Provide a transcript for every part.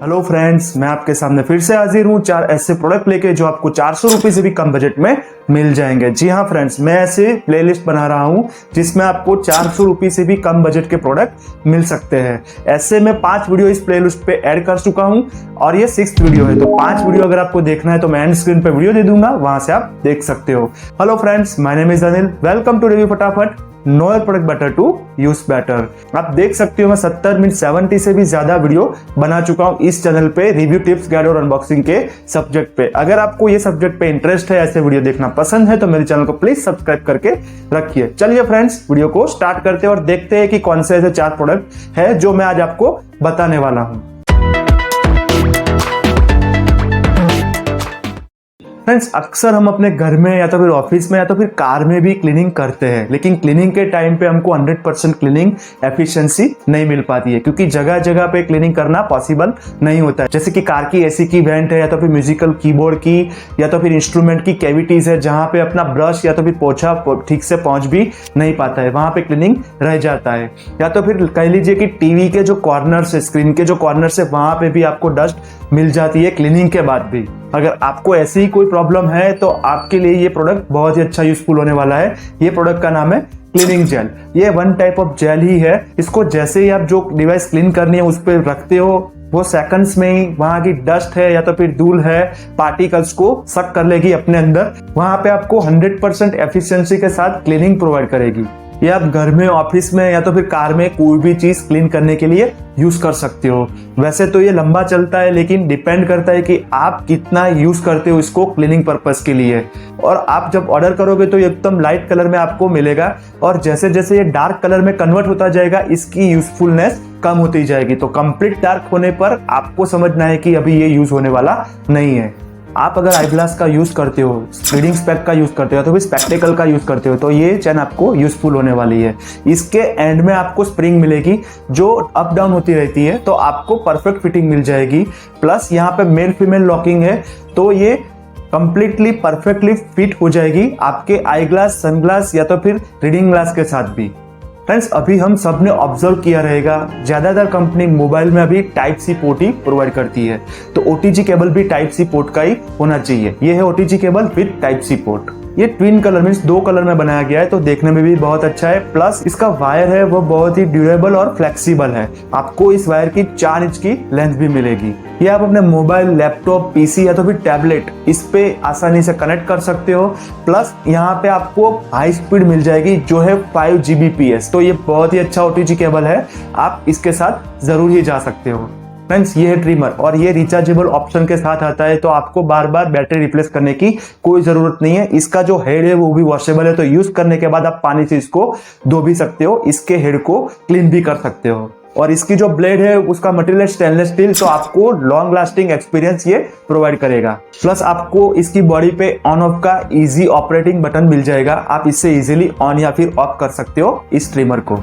Hello friends, मैं आपके सामने फिर से हाजिर हूँ 4 ऐसे प्रोडक्ट लेके जो आपको 400 रुपये से भी कम बजट में मिल जाएंगे। जी हाँ फ्रेंड्स, मैं ऐसे प्लेलिस्ट बना रहा हूँ जिसमें आपको 400 रुपये से भी कम बजट के प्रोडक्ट मिल सकते हैं। ऐसे मैं 5 वीडियो इस प्लेलिस्ट पे ऐड कर चुका हूँ और ये 6th वीडियो है। तो 5 वीडियो अगर आपको देखना है तो मैं एंड स्क्रीन पे वीडियो दे दूंगा, वहां से आप देख सकते हो। Hello friends, my name is Anil, welcome to review Fatafat. No product better to use better. आप देख सकते हो मैं 70 मिनट 70 से भी ज्यादा वीडियो बना चुका हूं इस चैनल पे रिव्यू, टिप्स, गाइड और अनबॉक्सिंग के सब्जेक्ट पे। अगर आपको ये सब्जेक्ट पे इंटरेस्ट है, ऐसे वीडियो देखना पसंद है तो मेरे चैनल को प्लीज सब्सक्राइब करके रखिए। चलिए फ्रेंड्स, वीडियो को स्टार्ट करते हैं और देखते हैं कि कौन से ऐसे 4 प्रोडक्ट है जो मैं आज आपको बताने वाला हूं। फ्रेंड्स, अक्सर हम अपने घर में या तो फिर ऑफिस में या तो फिर कार में भी क्लीनिंग करते हैं, लेकिन क्लीनिंग के टाइम पे हमको 100% क्लीनिंग एफिशिएंसी नहीं मिल पाती है, क्योंकि जगह जगह पे क्लीनिंग करना पॉसिबल नहीं होता है। जैसे कि कार की एसी की वेंट है, या तो फिर म्यूजिकल कीबोर्ड की, या तो फिर इंस्ट्रूमेंट की कैविटीज है जहां पे अपना ब्रश या तो फिर पोछा ठीक से पहुंच भी नहीं पाता है, वहां पे क्लीनिंग रह जाता है। या तो फिर कह लीजिए कि टीवी के जो कॉर्नर्स है, स्क्रीन के जो कॉर्नर्स है, वहां पे भी आपको डस्ट मिल जाती है क्लीनिंग के बाद भी। अगर आपको ऐसी ही कोई प्रॉब्लम है तो आपके लिए ये प्रोडक्ट बहुत ही अच्छा यूजफुल होने वाला है। ये प्रोडक्ट का नाम है क्लीनिंग जेल। ये वन टाइप ऑफ जेल ही है। इसको जैसे ही आप जो डिवाइस क्लीन करनी है उस पर रखते हो, वो सेकंड्स में ही वहां की डस्ट है या तो फिर धूल है, पार्टिकल्स को सक कर लेगी अपने अंदर। वहां पे आपको 100% एफिशिएंसी के साथ क्लीनिंग प्रोवाइड करेगी। ये आप घर में, ऑफिस में या तो फिर कार में कोई भी चीज क्लीन करने के लिए यूज कर सकते हो। वैसे तो ये लंबा चलता है, लेकिन डिपेंड करता है कि आप कितना यूज करते हो इसको क्लीनिंग पर्पस के लिए। और आप जब ऑर्डर करोगे तो ये एकदम लाइट कलर में आपको मिलेगा, और जैसे जैसे ये डार्क कलर में कन्वर्ट होता जाएगा इसकी यूजफुलनेस कम होती जाएगी। तो कंप्लीट डार्क होने पर आपको समझना है कि अभी ये यूज होने वाला नहीं है। आप अगर आई ग्लास का यूज करते हो, रीडिंग स्पेक का यूज करते हो तो फिर स्पेक्टिकल का यूज करते हो, तो ये चैन आपको यूजफुल होने वाली है। इसके एंड में आपको स्प्रिंग मिलेगी जो अप डाउन होती रहती है, तो आपको परफेक्ट फिटिंग मिल जाएगी। प्लस यहाँ पे मेल फीमेल लॉकिंग है, तो ये कंप्लीटली परफेक्टली फिट हो जाएगी आपके आई ग्लास, सनग्लास या तो फिर रीडिंग ग्लास के साथ भी। फ्रेंड्स, अभी हम सब ने ऑब्जर्व किया रहेगा, ज्यादातर कंपनी मोबाइल में अभी टाइप सी पोर्ट ही प्रोवाइड करती है, तो ओटीजी केबल भी टाइप सी पोर्ट का ही होना चाहिए। ये है OTG cable with type C port. ये ट्विन कलर मीन्स 2 कलर में बनाया गया है, तो देखने में भी बहुत अच्छा है। प्लस इसका वायर है वो बहुत ही ड्यूरेबल और फ्लेक्सिबल है। आपको इस वायर की 4 इंच की लेंथ भी मिलेगी। ये आप अपने मोबाइल, लैपटॉप, पीसी या तो फिर टैबलेट इस पे आसानी से कनेक्ट कर सकते हो। प्लस यहाँ पे आपको हाई स्पीड मिल जाएगी जो है 5 Gbps। तो ये बहुत ही अच्छा ओटीजी केबल है, आप इसके साथ जरूर ही जा सकते हो। फ्रेंड्स, ये है ट्रिमर और ये रिचार्जेबल ऑप्शन के साथ आता है, तो आपको बार बार बैटरी रिप्लेस करने की कोई जरूरत नहीं है। इसका जो हेड है वो भी वॉशेबल है, तो यूज करने के बाद आप पानी से इसको धो भी सकते हो, इसके हेड को क्लीन भी कर सकते हो। और इसकी जो ब्लेड है उसका मटेरियल है स्टेनलेस स्टील, तो आपको लॉन्ग लास्टिंग एक्सपीरियंस ये प्रोवाइड करेगा। प्लस आपको इसकी बॉडी पे ऑन ऑफ का इजी ऑपरेटिंग बटन मिल जाएगा, आप इससे इजीली ऑन या फिर ऑफ कर सकते हो इस ट्रिमर को।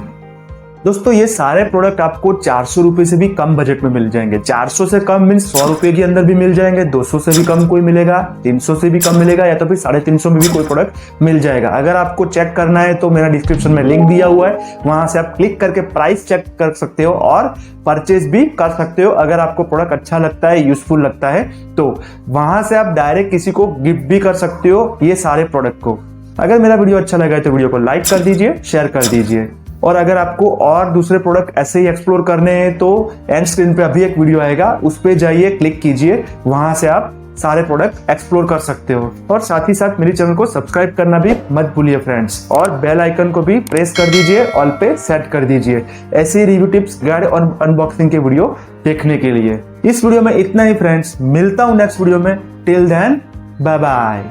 दोस्तों, ये सारे प्रोडक्ट आपको 400 रुपए से भी कम बजट में मिल जाएंगे। 400 से कम मीन्स 100 रुपए के अंदर भी मिल जाएंगे, 200 से भी कम कोई मिलेगा, 300 से भी कम मिलेगा, या तो फिर 350 में भी कोई प्रोडक्ट मिल जाएगा। अगर आपको चेक करना है तो मेरा डिस्क्रिप्शन में लिंक दिया हुआ है, वहां से आप क्लिक करके प्राइस चेक कर सकते हो और परचेज भी कर सकते हो। अगर आपको प्रोडक्ट अच्छा लगता है, यूजफुल लगता है, तो वहां से आप डायरेक्ट किसी को गिफ्ट भी कर सकते हो ये सारे प्रोडक्ट को। अगर मेरा वीडियो अच्छा लगा है तो वीडियो को लाइक कर दीजिए, शेयर कर दीजिए। और अगर आपको और दूसरे प्रोडक्ट ऐसे ही एक्सप्लोर करने हैं तो एंड स्क्रीन पे अभी एक वीडियो आएगा, उस पे जाइए, क्लिक कीजिए, वहां से आप सारे प्रोडक्ट एक्सप्लोर कर सकते हो। और साथ ही साथ मेरे चैनल को सब्सक्राइब करना भी मत भूलिए फ्रेंड्स, और बेल आइकन को भी प्रेस कर दीजिए, ऑल पे सेट कर दीजिए ऐसे रिव्यू, टिप्स, गाइड और अनबॉक्सिंग के वीडियो देखने के लिए। इस वीडियो में इतना ही फ्रेंड्स, मिलता हूं नेक्स्ट वीडियो में। Till then, bye bye.